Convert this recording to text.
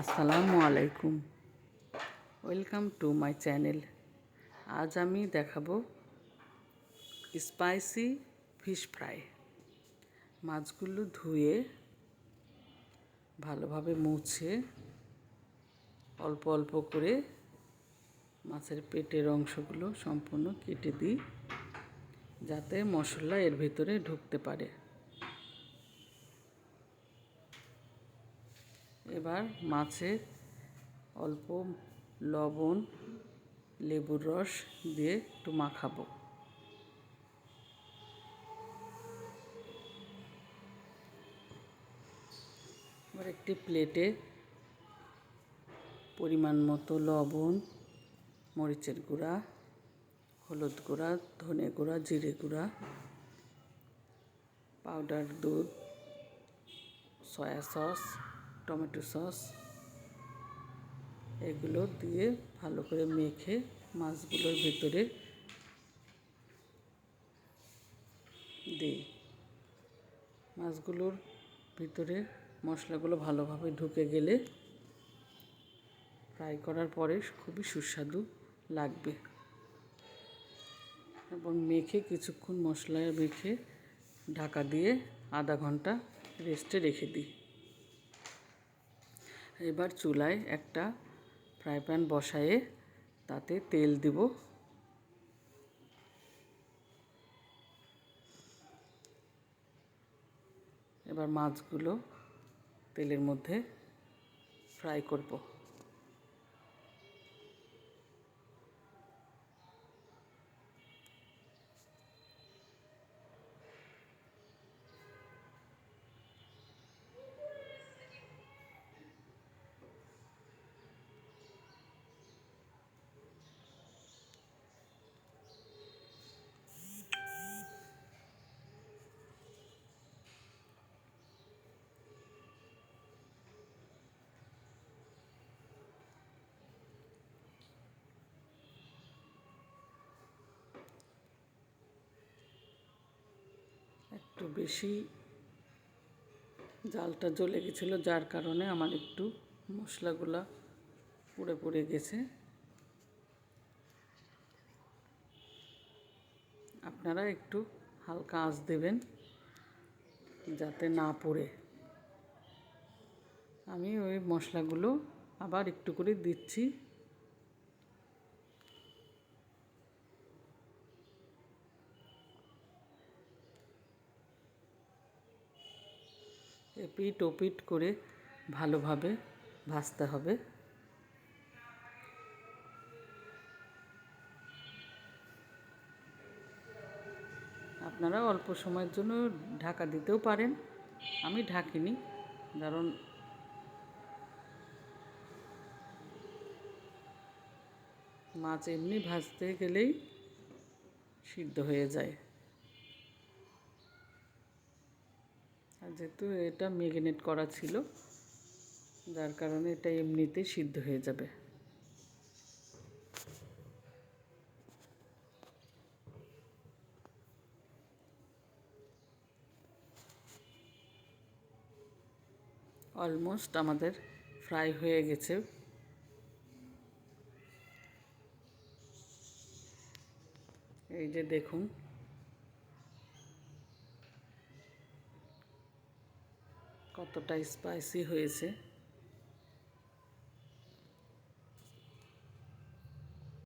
আসসালামু আলাইকুম, welcome to my channel. আজ আমি দেখাবো স্পাইসি ফিশ ফ্রাই। মাছগুলো ধুয়ে ভালোভাবে মুছে অল্প অল্প করে মাছের পেটের অংশগুলো সম্পূর্ণ কেটে দিই, যাতে মশলা এর ভিতরে ঢুকতে পারে। এবার মাছে অল্প লবণ, লেবুর রস দিয়ে একটু মাখাবো। এবার একটি প্লেটে পরিমাণ মতো লবণ, মরিচের গুঁড়া, হলুদ গুঁড়া, ধনে গুঁড়া, জিরে গুঁড়া, পাউডার দুধ, সয়া সস, টমেটো সস এগুলো দিয়ে ভালো করে মেখে মাছগুলোর ভিতরে দিই। মাছগুলোর ভিতরে মশলাগুলো ভালোভাবে ঢুকে গেলে ফ্রাই করার পরে খুবই সুস্বাদু লাগবে। এবং মেখে কিছুক্ষণ মশলায় মেখে ঢাকা দিয়ে আধা ঘন্টা রেস্টে রেখে দিই। এবার চুলায় একটা ফ্রাই প্যান বসায়ে তাতে তেল দিব। এবার মাছগুলো তেলের মধ্যে ফ্রাই করব। একটু বেশি জালটা জ্বলে গেছিলো, যার কারণে আমার একটু মশলাগুলা পুড়ে পুড়ে গেছে। আপনারা একটু হালকা আঁচ দেবেন যাতে না পোড়ে। আমি ওই মশলাগুলো আবার একটু করে দিচ্ছি। এপিট ওপিট করে ভালোভাবে ভাজতে হবে। আপনারা অল্প সময়ের জন্য ঢাকা দিতেও পারেন, আমি ঢাকিনি, কারণ মাছ এমনি ভাজতে গেলেই সিদ্ধ হয়ে যায়। আর যেহেতু এটা ম্যারিনেট করা ছিল, যার কারণে এটা এমনিতেই সিদ্ধ হয়ে যাবে। অলমোস্ট আমাদের ফ্রাই হয়ে গেছে। এই যে দেখুন, কতটা স্পাইসি হয়েছে।